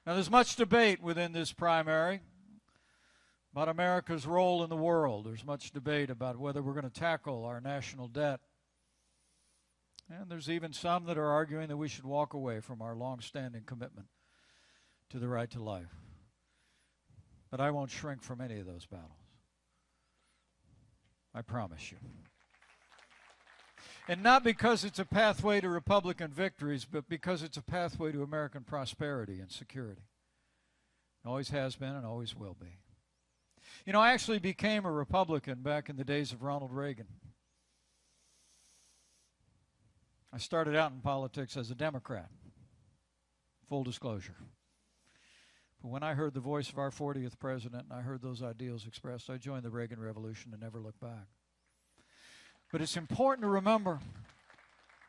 Now, there's much debate within this primary about America's role in the world. There's much debate about whether we're going to tackle our national debt. And there's even some that are arguing that we should walk away from our long-standing commitment to the right to life. But I won't shrink from any of those battles. I promise you. And not because it's a pathway to Republican victories, but because it's a pathway to American prosperity and security. It always has been and always will be. You know, I actually became a Republican back in the days of Ronald Reagan. I started out in politics as a Democrat, full disclosure. But when I heard the voice of our 40th president and I heard those ideals expressed, I joined the Reagan Revolution and never looked back. But it's important to remember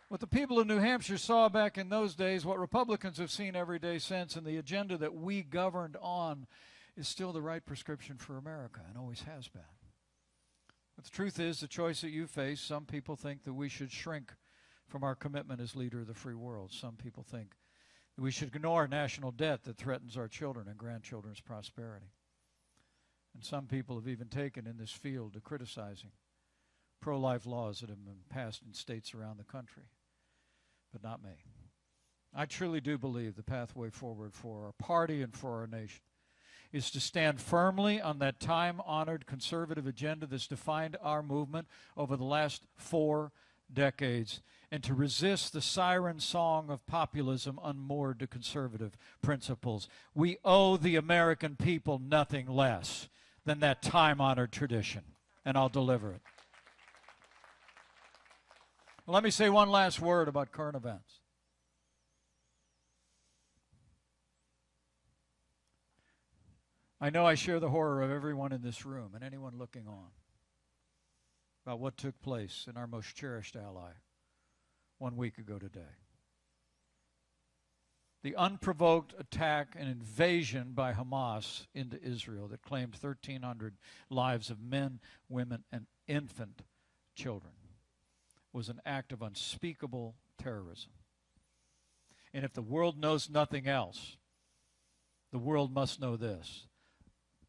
what the people of New Hampshire saw back in those days, what Republicans have seen every day since, and the agenda that we governed on is still the right prescription for America and always has been. But the truth is, the choice that you face, some people think that we should shrink from our commitment as leader of the free world. Some people think that we should ignore national debt that threatens our children and grandchildren's prosperity. And some people have even taken in this field to criticizing pro-life laws that have been passed in states around the country, but not me. I truly do believe the pathway forward for our party and for our nation is to stand firmly on that time-honored conservative agenda that's defined our movement over the last 4 decades, and to resist the siren song of populism unmoored to conservative principles. We owe the American people nothing less than that time-honored tradition, and I'll deliver it. Well, let me say one last word about current events. I know I share the horror of everyone in this room and anyone looking on about what took place in our most cherished ally 1 week ago today. The unprovoked attack and invasion by Hamas into Israel that claimed 1,300 lives of men, women, and infant children was an act of unspeakable terrorism. And if the world knows nothing else, the world must know this: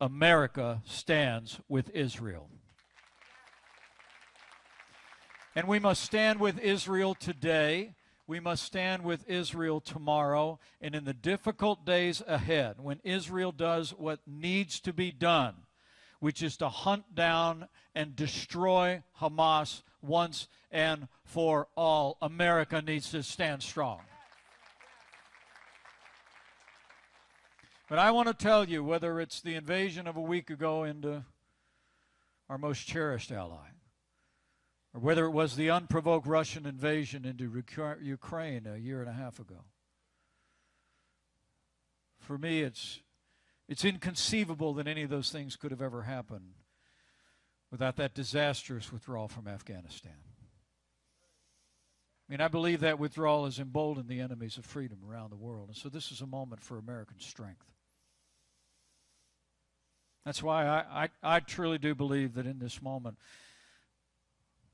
America stands with Israel. And we must stand with Israel today. We must stand with Israel tomorrow. And in the difficult days ahead, when Israel does what needs to be done, which is to hunt down and destroy Hamas once and for all, America needs to stand strong. But I want to tell you, whether it's the invasion of a week ago into our most cherished ally, or whether it was the unprovoked Russian invasion into Ukraine a year and a half ago, for me it's inconceivable that any of those things could have ever happened without that disastrous withdrawal from Afghanistan. I mean, I believe that withdrawal has emboldened the enemies of freedom around the world. And so this is a moment for American strength. That's why I truly do believe that in this moment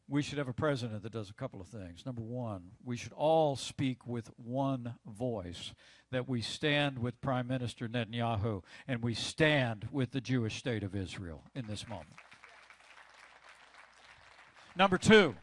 we should have a president that does a couple of things. Number one, we should all speak with one voice, that we stand with Prime Minister Netanyahu and we stand with the Jewish state of Israel in this moment. Number two,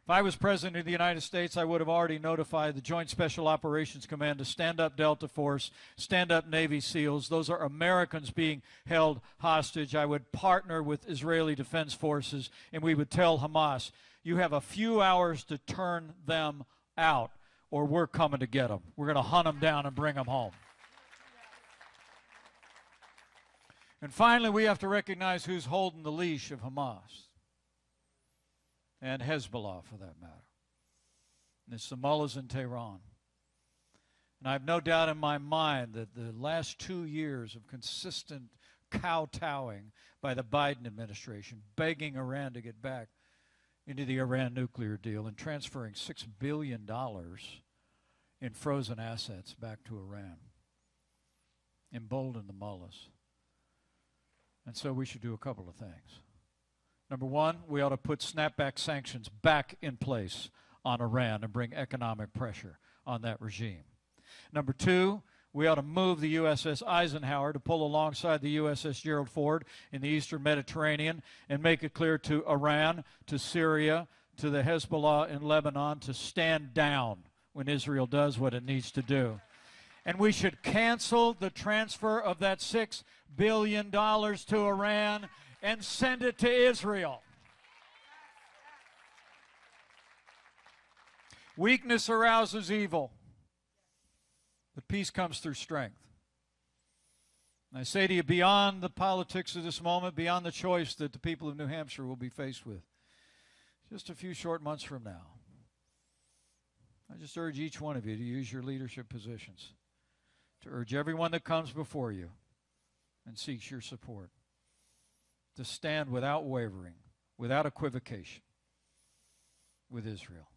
if I was President of the United States, I would have already notified the Joint Special Operations Command to stand up Delta Force, stand up Navy SEALs. Those are Americans being held hostage. I would partner with Israeli Defense Forces, and we would tell Hamas, you have a few hours to turn them out, or we're coming to get them. We're going to hunt them down and bring them home. And finally, we have to recognize who's holding the leash of Hamas, and Hezbollah, for that matter. And it's the mullahs in Tehran. And I have no doubt in my mind that the last 2 years of consistent kowtowing by the Biden administration, begging Iran to get back into the Iran nuclear deal and transferring $6 billion in frozen assets back to Iran, emboldened the mullahs. And so we should do a couple of things. Number one, we ought to put snapback sanctions back in place on Iran and bring economic pressure on that regime. Number two, We ought to move the USS Eisenhower to pull alongside the USS Gerald Ford in the eastern Mediterranean and make it clear to Iran, to Syria, to the Hezbollah in Lebanon to stand down when Israel does what it needs to do. And we should cancel the transfer of that $6 billion to Iran and send it to Israel. Weakness arouses evil, but peace comes through strength. And I say to you, beyond the politics of this moment, beyond the choice that the people of New Hampshire will be faced with, just a few short months from now, I just urge each one of you to use your leadership positions, to urge everyone that comes before you and seeks your support, to stand without wavering, without equivocation with Israel.